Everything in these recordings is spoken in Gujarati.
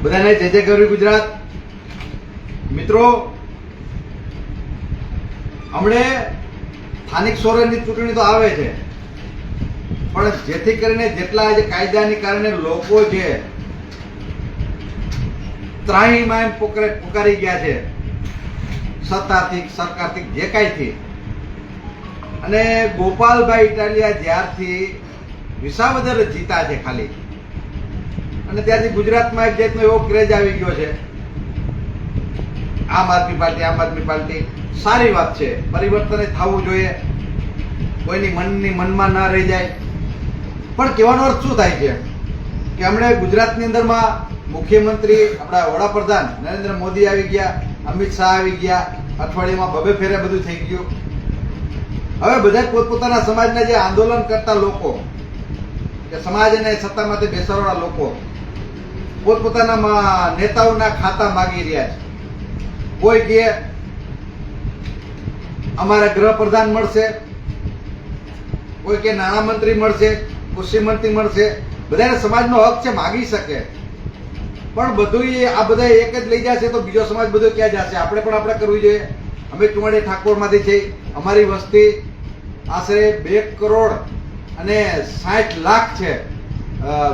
બધાને જય જય ગરવી ગુજરાત. મિત્રો, હમણે સ્થાનિક સ્વરાજની ચૂંટણી તો આવે છે, પણ જેથી કરીને જેટલા આજે કાયદાની કારણે લોકો છે ત્રાહીમામ પુકારી ગયા છે, સત્તાથી સરકારથી જે કાંઈથી. અને ગોપાલભાઈ ઇટાલિયા જ્યારથી વિસાવદર જીતા છે ખાલી, અને ત્યારથી ગુજરાતમાં એક જાતનો એવો ક્રેઝ આવી ગયો છે. આમ આદમી પાર્ટી સારી વાત છે, પરિવર્તન થવું જોઈએ, કોઈની મનમાં ના રહી જાય. પણ કહેવાનો અર્થ શું થાય છે કે હમણાં ગુજરાતની અંદરમાં મુખ્યમંત્રી આપણા વડાપ્રધાન નરેન્દ્ર મોદી આવી ગયા, અમિત શાહ આવી ગયા, અઠવાડિયામાં બબે ફેરે બધું થઈ ગયું. હવે બધા પોતપોતાના સમાજના જે આંદોલન કરતા લોકો, કે સમાજને સત્તામાંથી બેસાડવાના લોકો પોતપોતાના નેતાઓના ખાતા માગી રહ્યા છે. કોઈ કે અમારે ગૃહપ્રધાન મળશે, કોઈ કે નાણામંત્રી મળશે, કૃષિ મંત્રી મળશે. બધાને સમાજનો હક છે, માગી શકે. પણ બધું આ બધા એક જ લઈ જશે તો બીજો સમાજ બધો ક્યાં જશે? આપણે પણ કરવું જોઈએ. અમે ચુમાડી ઠાકોરમાંથી છે, અમારી વસ્તી આશરે 2 કરોડ અને 60 લાખ છે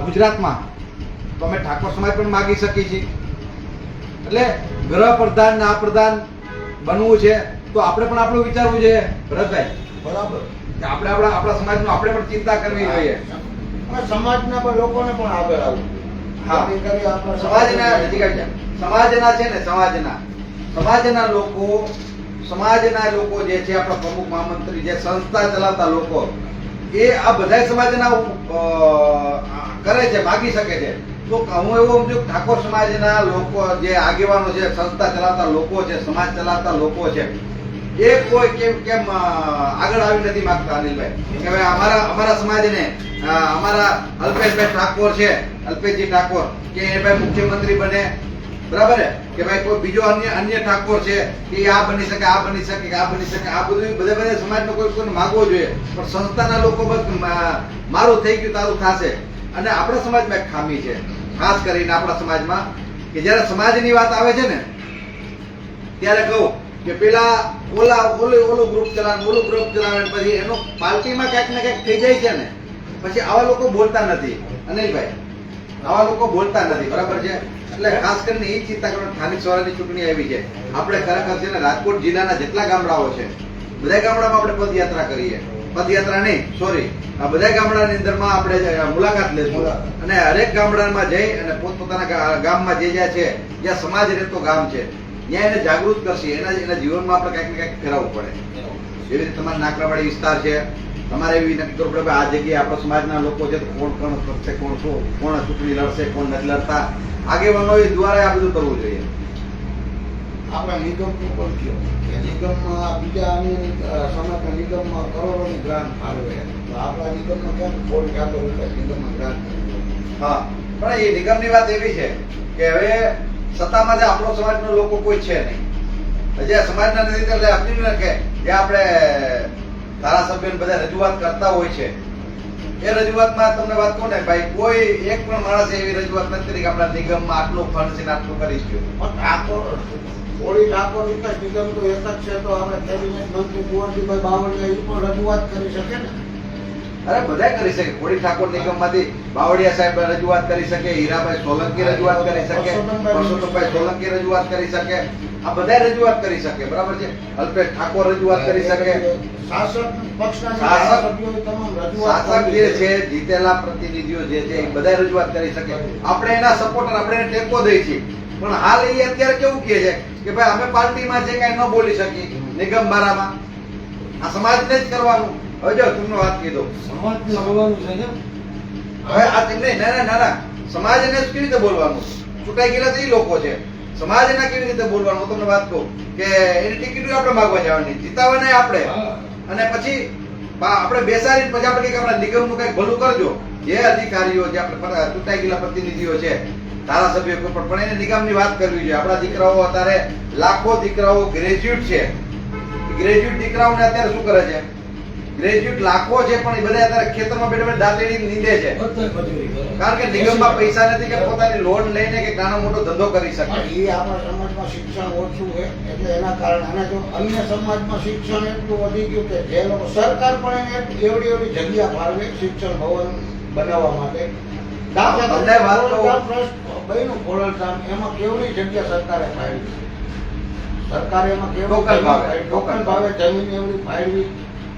ગુજરાતમાં, તો અમે ઠાકોર સમાજ પણ માગી શકીએ છીએ. એટલે ગૃહપ્રધાન ને આ પ્રધાન બનવું છે તો આપણે પણ આપણું વિચારવું જોઈએ. ભરતભાઈ, બરાબર, આપણે આપણા સમાજનું આપણે પણ ચિંતા કરવી જોઈએ. સમાજના પણ લોકોને પણ આગળ આવવું. હા, સમાજના છે ને, સમાજના લોકો જે છે, આપણા પ્રમુખ મહામંત્રી, જે સંસ્થા ચલાવતા લોકો, એ આ બધા સમાજના કરે છે, માગી શકે છે. તો હું એવું સમજુ ઠાકોર સમાજના લોકો જે આગેવાનો છે, સંસ્થા ચલાવતા લોકો છે, સમાજ ચલાવતા લોકો છે, એ કોઈ કેમ આગળ આવી નથી માંગતા અનિલભાઈ કે ભાઈ અમારા સમાજને અમારા અલ્પેશભાઈ ઠાકોર છે, અલ્પેશજી ઠાકોર, કે એ ભાઈ મુખ્યમંત્રી બને, બરાબર કે ભાઈ કોઈ બીજો અન્ય ઠાકોર છે કે આ બની શકે, આ બની શકે, આ બની શકે. આ બધું બધા સમાજનો કોઈને માગવો જોઈએ. પણ સંસ્થાના લોકો બસ મારું થઈ ગયું તારું થશે. અને આપણા સમાજમાં એક ખામી છે, ખાસ કરીને આપણા સમાજમાં, કે જયારે સમાજની વાત આવે છે ને ત્યારે કહું કે પેલા ઓલું ગ્રુપ ચલાવે, પછી એનો પાર્ટીમાં ક્યાંક ને ક્યાંક થઈ જાય છે ને, પછી આવા લોકો બોલતા નથી. અનિલભાઈ, આવા લોકો બોલતા નથી, બરાબર છે? એટલે ખાસ કરીને એ ચિંતા કરો. સ્થાનિક સ્વરાજની ચૂંટણી આવી છે, આપણે ખરેખર છે ને રાજકોટ જિલ્લાના જેટલા ગામડાઓ છે બધા ગામડામાં આપણે પદયાત્રા કરીએ. પદયાત્રા નહીં, સોરી, આ બધા ગામડાની અંદરમાં આપણે મુલાકાત લેશું અને હરેક ગામડામાં જઈ અને પોતપોતાના ગામમાં જે જ્યાં છે, જ્યાં સમાજ રહેતો ગામ છે, ત્યાં એને જાગૃત કરશે. એના જીવનમાં આપણે કંઈક ને કંઈક ફેરવવું પડે. એવી રીતે તમારા નાકરાવાડી વિસ્તાર છે, તમારે એવી નક્કી કરવું પડે આ જગ્યાએ આપણા સમાજના લોકો છે તો કોણ કરશે, કોણ ચૂંટણી લડશે, કોણ નથી લડતા. આગેવાનો દ્વારા આ બધું કરવું જોઈએ. આપણા નિગમ પણ કયો કે નિગમમાં બીજા અન્ય સમાજના નિગમમાં કરોડોની ગ્રાન્ટ ફાળવે, તો આપણા નિગમમાં કેમ કોઈ ખ્યાલ નિગમમાં ગ્રાન્ટ? હા, પણ એ નિગમની વાત એવી છે કે હવે સત્તામાં જે આપણો સમાજનો લોકો કોઈ છે નહીં. જે સમાજના નથી એટલે આપણી કે જે આપણે ધારાસભ્યોને બધા રજૂઆત કરતા હોય છે, એ રજૂઆતમાં તમને વાત કહું ને ભાઈ, કોઈ એક પણ માણસ એવી રજૂઆત નથી કરી કે આપણા નિગમમાં આટલું ફંડ છે ને આટલું કરી ગયું. કોળી ઠાકોર વિકાસ નિગમ તો એક જ છે, તો આપણે કેબિનેટ મંત્રી કુંવરજીભાઈ બાવળિયા એ પણ રજૂઆત કરી શકે ને? અરે બધા કરી શકે. કોળી ઠાકોર નિગમમાંથી બાવળિયા સાહેબ રજૂઆત કરી શકે, હીરાભાઈ સોલંકી રજૂઆત કરી શકે, પરસોત્તમભાઈ સોલંકી રજૂઆત કરી શકે, આ બધા રજૂઆત કરી શકે, બરાબર છે? અલ્પેશ ઠાકોર રજૂઆત કરી શકે. શાસક જે છે, જીતેલા પ્રતિનિધિઓ જે છે, એ બધા રજૂઆત કરી શકે. આપણે એના સપોર્ટર, આપણે એને ટેકો દઈએ છીએ. પણ હાલ એ અત્યારે કેવું કહે છે કે ભાઈ અમે પાર્ટીમાં છે કઈ ન બોલી શકીએ નિગમ બારામાં, આ સમાજને જ કરવાનું. હવે જો તમને વાત કીધો, સમાજને બોલવાનું છે ને, હવે આ તેમને ના સમાજને જ કેવી રીતે બોલવાનું? ચૂંટાઈ ગયેલા તો એ લોકો છે, સમાજના કેવી રીતે બોલવાનું? હું તમને વાત કહું કે એની ટિકિટ આપણે માગવા જવાની, જીતાવાના આપણે, અને પછી આપણે બેસાડી પછી આપણે કઈક આપણા નિગમનું કઈક ભલું કરજો. જે અધિકારીઓ, જે આપણે ચૂંટાઈ ગયેલા પ્રતિનિધિઓ છે, ધારાસભ્યો, પણ એને નિગમની વાત કરવી જોઈએ. આપણા દીકરાઓ અત્યારે લાખો દીકરાઓ ગ્રેજ્યુએટ છે, ગ્રેજ્યુએટ દીકરાઓને અત્યારે શું કરે છે? ગ્રેજ્યુએટ લાખો છે પણ એ બધા અત્યારે ખેતરમાં બેઠા બેઠા દાંતેડી નીંદે છે. બધા મજૂરી કરે. કારણ કે નિગમમાં પૈસા નથી કે પોતાની લોન લઈને કે નાનો મોટો ધંધો કરી શકે. પણ એ આપણા સમાજમાં શિક્ષણ ઓછું છે એટલે એના કારણે અને જો અન્ય સમાજમાં શિક્ષણ એટલું વધી ગયું કે જે લોકો સરકાર પણ એને એવડી જગ્યા ફાળવે શિક્ષણ ભવન બનાવવા માટે. દાખલા તમને વાત કહું. ખોડલધામ ટ્રસ્ટ બન્યું ખોડલધામ, એમાં કેવડી જગ્યા સરકારે ફાળવી. સરકારે એમાં ટોકન ભાવે જમીન એવડી ફાળવી.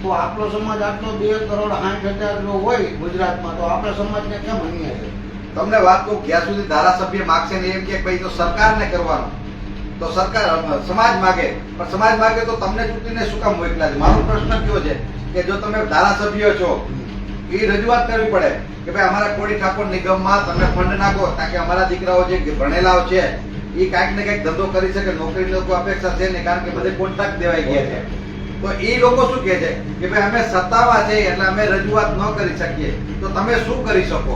તો આપણો સમાજ આટલો 2,60,00,000 નો હોય ગુજરાતમાં, તો આપણા સમાજને કેમ અન્યાય છે? તમને વાત કહું, જ્યાં સુધી ધારાસભ્ય માગશે ને એમ કે ભાઈ તો સરકારને કરવાનું, તો સરકાર સમાજ માગે, પણ સમાજ માગે તો તમને ચૂંટીને શું કામ મોકલ્યા છે? મારો પ્રશ્ન કયો છે કે જો તમે ધારાસભ્ય છો, એ રજૂઆત કરવી પડે કે ભાઈ અમારા કોળી ઠાકોર નિગમમાં તમે ફંડ નાખો તાકે અમારા દીકરાઓ જે ભણેલાઓ છે એ કાંઈક ને કાંઈક ધંધો કરી શકે. નોકરીની લોકો અપેક્ષા છે નહીં, કારણ કે બધે કોન્ટ્રાક્ટ દેવાઈ ગયા છે. તો એ લોકો શું કહે છે કે ભાઈ અમે સત્તામાં છે એટલે અમે રજૂઆત ન કરી શકીએ. તો તમે શું કરી શકો?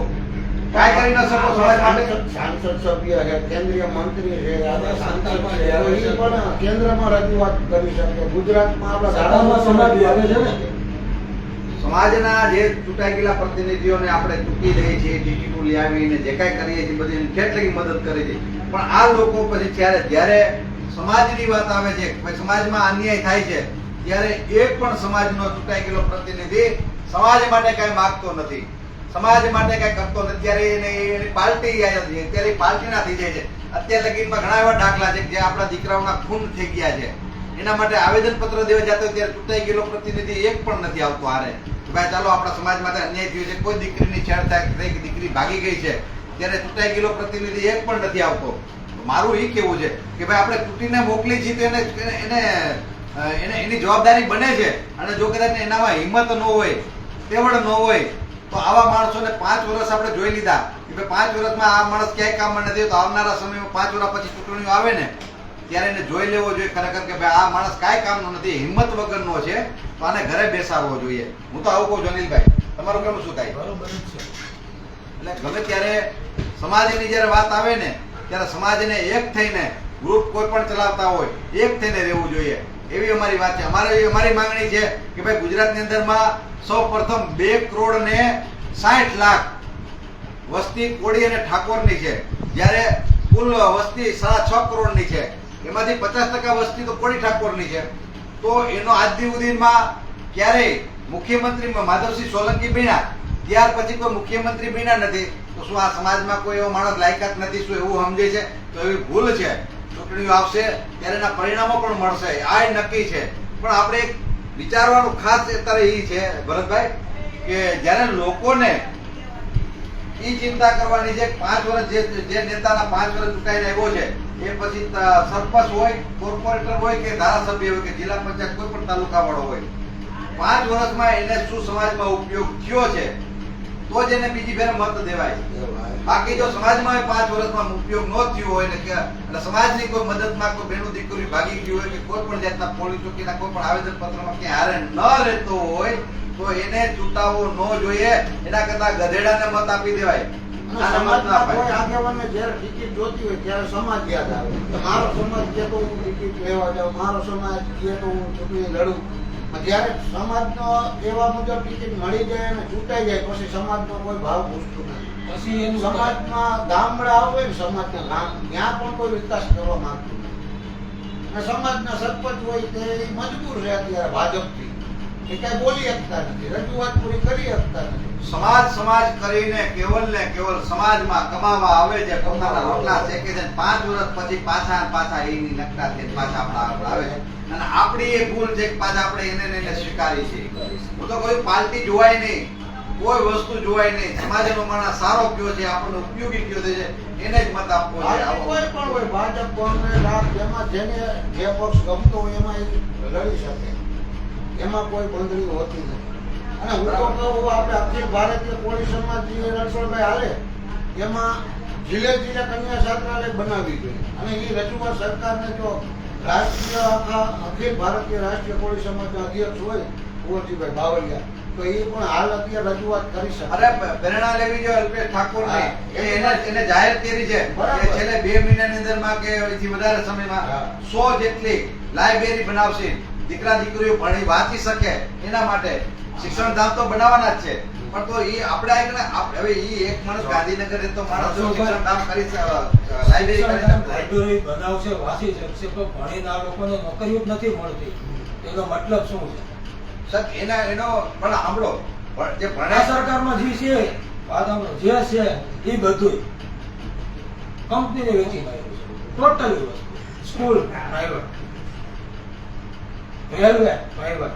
કાંઈ કરી ન શકો સમાજ માટે? સાંસદ સભ્ય છે, કેન્દ્રીય મંત્રી છે, આપણા સાંસદ છે, તો એ પણ કેન્દ્રમાં રજૂઆત કરી શકે. ગુજરાતમાં આપણા શાળામાં સમાજ આવે છે ને. સમાજના જે ચૂંટાઈ ગયેલા પ્રતિનિધિઓને આપણે ચૂંટી દઈએ છીએ, ટિકિટો લઈ આવીને જે કાંઈ કરીએ છીએ બધી કેટલી મદદ કરી છે, પણ આ લોકો પછી જ્યારે સમાજની વાત આવે છે, સમાજમાં અન્યાય થાય છે, ત્યારે એક પણ સમાજનો ચૂંટાઈ ગયેલો પ્રતિનિધિ સમાજ માટે કાંઈ માંગતો નથી, સમાજ માટે કાંઈ કરતો નથી. ત્યારે એની પાર્ટી અત્યારે પાર્ટીના થઈ જાય છે. અત્યાર લગીનમાં ઘણા એવા દાખલા છે કે જે આપણા દીકરાઓના ખૂન થઈ ગયા છે, એના માટે આવેદન પત્ર દેવા જતો ત્યારે ચૂંટાઈ ગયેલો પ્રતિનિધિ એક પણ નથી આવતો. હારે ભાઈ ચાલો આપણા સમાજ માટે અન્યાય થયો છે, કોઈ દીકરીની છેડછાડ થઈ, દીકરી ભાગી ગઈ છે, ત્યારે ચૂંટાઈ ગયેલો પ્રતિનિધિ એક પણ નથી આવતો. મારું એ કેવું છે કે ભાઈ આપણે ચૂંટીને મોકલી છીએ તો એને એની જવાબદારી બને છે. અને જો કદાચ એનામાં હિંમત ન હોય, તેવડ ન હોય, તો આવા માણસોને 5 વર્ષ આપણે જોઈ લીધા કે ભાઈ 5 વર્ષમાં આ માણસ ક્યાંય કામમાં નથી, તો આવનારા સમયમાં 5 વર્ષ પછી ચૂંટણીઓ આવે ને ત્યારે એને જોઈ લેવો જોઈએ ખરેખર કે ભાઈ આ માણસ કાંઈ કામનો નથી, હિંમત વગરનો છે, તો આને ઘરે બેસાડવો જોઈએ. હું તો આવું કહું છું. અનિલભાઈ, તમારું કેવું શું થાય? બરોબર જ છે. એટલે ગમે ત્યારે સમાજની જ્યારે વાત આવે ને ત્યારે સમાજને એક થઈને ગ્રુપ કોઈ પણ ચલાવતા હોય એક થઈને રહેવું જોઈએ, એવી અમારી વાત છે. અમારી માંગણી છે કે ભાઈ ગુજરાતની અંદરમાં સૌ પ્રથમ 2,60,00,000 વસ્તી કોળી અને ઠાકોરની છે, જ્યારે કુલ વસ્તી 6.5 કરોડની છે. એમાંથી 50% વસ્તી તો કોળી ઠાકોરની છે. તો એનો આજ સુધીમાં ક્યારેય મુખ્યમંત્રી માધવસિંહ સોલંકી બન્યા ત્યાર પછી કોઈ મુખ્યમંત્રી બન્યા નથી. તો શું આ સમાજમાં કોઈ એવો માણસ લાયકાત નથી? શું એવું સમજે છે? તો એવી ભૂલ છે. ચૂંટણીઓ આવશે ત્યારે એના પરિણામો પણ મળશે, આ નક્કી છે. પણ આપણે એક વિચારવાનું ખાસ અત્યારે એ છે ભરતભાઈ કે જ્યારે લોકોને એ ચિંતા કરવાની છે 5 વર્ષ જે નેતાના 5 વર્ષ ચૂંટાઈને આવ્યો છે એ પછી સરપંચ હોય, કોર્પોરેટર હોય કે ધારાસભ્ય હોય કે જિલ્લા પંચાયત કોઈ પણ તાલુકા વાળો હોય, 5 વર્ષમાં એને શું સમાજમાં ઉપયોગ થયો છે તો જ એને બીજી ફેર મત દેવાય. બાકી જો સમાજમાં 5 વર્ષમાં ઉપયોગ ન થયો હોય ને કે સમાજની કોઈ મદદમાં કોઈ બેનું દીકરી ભાગી ગયું હોય કે કોઈ પણ જાતના પોલીસ ચોકીના કોઈ પણ આવેદન પત્રમાં ક્યાંય હારે ન રહેતો હોય તો એને ચૂંટાવવો ન જોઈએ. એના કરતા ગધેડાને મત આપી દેવાય. સમાજના કોઈ આગેવાનને જ્યારે ટિકિટ જોતી હોય ત્યારે સમાજ યાદ આવે કે મારો સમાજ કે તો હું ટિકિટ લેવા જાઉં, મારો સમાજ કે તો હું ચૂંટણી લડું. જ્યારે સમાજનો એવા મુજબ ટિકિટ મળી જાય અને ચૂંટાઈ જાય પછી સમાજનો કોઈ ભાવ પૂછતું નથી. પછી એનું સમાજમાં ગામડા આવે ને સમાજના ગામ ત્યાં પણ કોઈ વિકાસ કરવા માંગતું નથી. અને સમાજના સરપંચ હોય તે મજબૂર છે અત્યારે ભાજપથી એ કઈ બોલી શકતા નથી, રજૂઆત પૂરી કરી શકતા નથી. સમાજ કરીને કેવલ ને કેવલ સમાજમાં કમાવા આવે છે, પોતાના રોટલા શેકે છે, 5 વર્ષ પછી પાછા એની નકટા છે, પાછા આપણા આગળ આવે છે. અને આપણી એ ભૂલ છે કે પાછા આપણે એને સ્વીકારી છે. હું તો કોઈ પાર્ટી જોવાય નહીં, કોઈ વસ્તુ જોવાય નહીં, સમાજનો માણસ સારો કયો છે, આપણને ઉપયોગી કયો છે એને જ મત આપવો છે. કોઈ પણ હોય ભાજપ, કોંગ્રેસ, આપ જેમાં જેને જે પક્ષ ગમતો હોય એમાં એ લડી શકે, એમાં કોઈ બંધણી હોતી નથી. અને હું તો કહું આપણે અખિલ ભારતીય કોળી સમાજ જે રણછોડભાઈ હાલે એમાં જિલ્લે કન્યા છાત્રાલય બનાવવી જોઈએ. અને એ રજૂઆત સરકારને જો રાષ્ટ્રીય અખિલ ભારતીય રાષ્ટ્રીય કોળી સમાજના અધ્યક્ષ હોય કુંવરજીભાઈ બાવળિયા તો એ પણ હાલ અત્યારે રજૂઆત કરી શકે. અરે પ્રેરણા લેવી જોઈએ અલ્પેશ ઠાકોરની. એને જાહેર કરી છે કે છેલ્લે 2 મહિનાની અંદરમાં કે એથી વધારે સમયમાં 100 જેટલી લાઇબ્રેરી બનાવશે, દીકરા દીકરીઓ ભણી વાંચી શકે એના માટે. શિક્ષણ ધામ તો બનાવવાના જ છે, પણ તો એ આપણે હવે એ એક માણસ ગાંધીનગર રહેતો માણસ જો શિક્ષણ ધામ કરી લાઇબ્રેરી કરી શકતો. લાઇબ્રેરી બનાવશે, વાંચી શકશે, તો ભણીને આ લોકોને નોકરીઓ જ નથી મળતી. એનો મતલબ શું છે? સર એનો પણ સાંભળો, પણ જે આ ભણે સરકારમાં જે છે, વાત સાંભળો, જે છે એ બધું કંપનીને વેચી નાખ્યું છે. ટોટલી વસ્તુ. School private, railway private,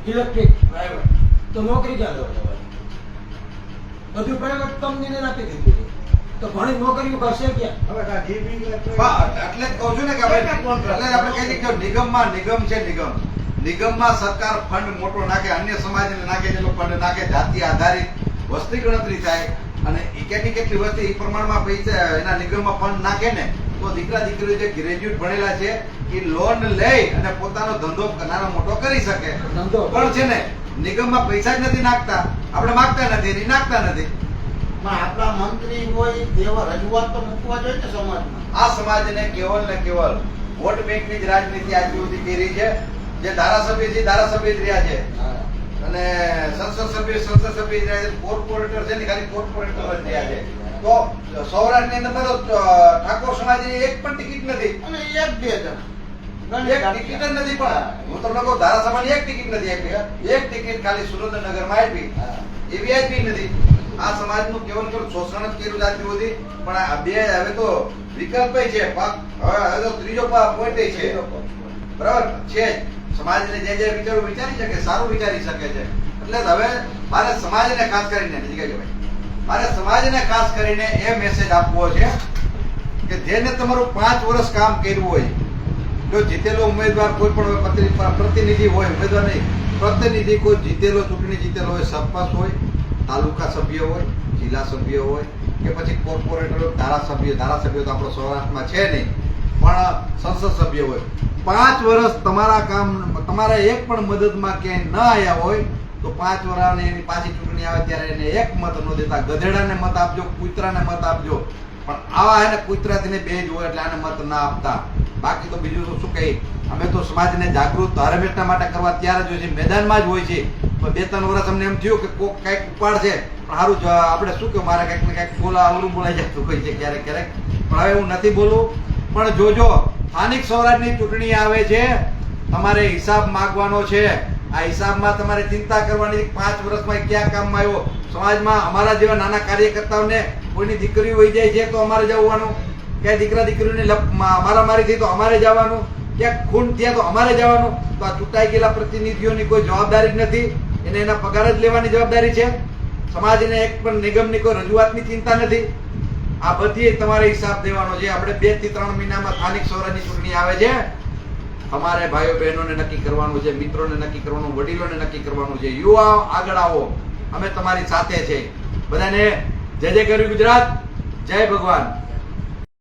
electric private, તો નોકરી ક્યાં લેવા જવાની? બધું પ્રાઇવેટ કંપનીને નાખી દીધું. તો ઘણી નોકરીઓ કરશે ક્યાં? એટલે જ કહું છું ને કે આપણે કહીએ કે નિગમમાં નિગમ છે, નિગમમાં સરકાર ફંડ મોટો નાખે, અન્ય સમાજને નાખે, જેટલો ફંડ નાખે, જાતિ આધારિત વસ્તી ગણતરી થાય અને કેટલી વસ્તી એ પ્રમાણમાં પૈસા એના નિગમમાં ફંડ નાખે ને, તો દીકરા દીકરીઓ જે ગ્રેજ્યુએટ ભણેલા છે એ લોન લઈ અને પોતાનો ધંધો નાનો મોટો કરી શકે. પણ છે ને નિગમમાં પૈસા જ નથી નાખતા, આપણે માંગતા નથી એની નાખતા નથી. પણ આપણા મંત્રી હોય તેવા રજૂઆત તો મૂકવા જોઈએ ને સમાજમાં. આ સમાજને કેવલ ને કેવલ વોટ બેંકની જ રાજનીતિ આજ સુધી કરી છે. જે ધારાસભ્ય છે ધારાસભ્ય જ રહ્યા છે અને સંસદ સભ્ય જ રહ્યા છે, કોર્પોરેટર છે ને ખાલી કોર્પોરેટર જ રહ્યા છે. તો સૌરાષ્ટ્રની અંદર તો ઠાકોર સમાજની એક પણ ટિકિટ નથી, અને એક બે જણ એક ટિકિટ જ નથી. પણ હું તમને કહું ધારાસભાની એક ટિકિટ નથી આપી, એક ટિકિટ ખાલી સુરેન્દ્રનગરમાં આપી, એવી આપી નથી. આ સમાજનું કેવલ શોષણ જ કર્યું જાતિ સુધી. પણ આ બે હવે તો વિકલ્પ છે, હવે તો ત્રીજો પોઈન્ટ છે, બરાબર છે. સમાજને જે વિચારવું વિચારી શકે, સારું વિચારી શકે છે. એટલે હવે મારે સમાજને ખાસ કરીને મારે સમાજને ખાસ કરીને એ મેસેજ આપવો છે કે જેને તમારું 5 વર્ષ કામ કર્યું હોય, જો જીતેલો ઉમેદવાર કોઈ પણ પ્રતિનિધિ હોય, ઉમેદવાર નહીં, પ્રતિનિધિ કોઈ જીતેલો, ચૂંટણી જીતેલો હોય, સરપંચ હોય, તાલુકા સભ્ય હોય, જિલ્લા સભ્ય હોય કે પછી કોર્પોરેટર, ધારાસભ્ય તો આપણો સૌરાષ્ટ્રમાં છે નહીં, પણ સંસદ સભ્ય હોય, 5 વર્ષ તમારા કામ તમારા એક પણ મદદમાં ક્યાંય ન આવ્યા હોય તો 5 વર્ષની એની પાછી ચૂંટણી આવે ત્યારે એને એક મત ન દેતા, ગધેડાને મત આપજો, કૂતરાને મત આપજો, પણ આવા એને કૂતરાથી બે જ હોય એટલે આને મત ના આપતા. બાકી તો બીજું તો શું કહી, અમે તો સમાજને જાગૃત હંમેશા માટે કરવા તૈયાર જ હોય છે, મેદાનમાં જ હોય છે. પણ 2-3 વર્ષ અમને એમ થયું કે કોક કંઈક ઉપાડ છે, પણ સારું આપણે શું કહ્યું, મારે કંઈક ને કંઈક અવરું બોલાઈ જતું હોય છે ક્યારેક ક્યારેક, પણ હવે હું નથી બોલું. પણ જોજો સ્થાનિક સ્વરાજની ચૂંટણી આવે છે, તમારે હિસાબ માંગવાનો છે. આ હિસાબમાં તમારે ચિંતા કરવાની 5 વર્ષમાં ક્યાં કામમાં આવ્યો. સમાજમાં અમારા જેવા નાના કાર્યકર્તાઓને કોઈની દીકરી વહી જાય છે તો અમારે જવાનું, ક્યાંય દીકરા દીકરીઓને મારામારી થઈ તો અમારે જવાનું, ક્યાંક ખૂન થયા તો અમારે જવાનું. તો આ ચૂંટાઈ ગયેલા પ્રતિનિધિઓની કોઈ જવાબદારી જ નથી, એને એના પગાર જ લેવાની જવાબદારી છે. સમાજને એક પણ નિગમની કોઈ રજૂઆતની ચિંતા નથી. આ બધી તમારે હિસાબ દેવાનો છે. આપણે 2 થી 3 મહિનામાં સ્થાનિક સ્વરાજની ચૂંટણી આવે છે. અમારે ભાઈઓ બહેનોને નક્કી કરવાનું છે, મિત્રોને નક્કી કરવાનું, વડીલોને નક્કી કરવાનું છે. યુવાઓ આગળ આવો, અમે તમારી સાથે છે. બધાને જય જય ગરવી ગુજરાત, જય ભગવાન.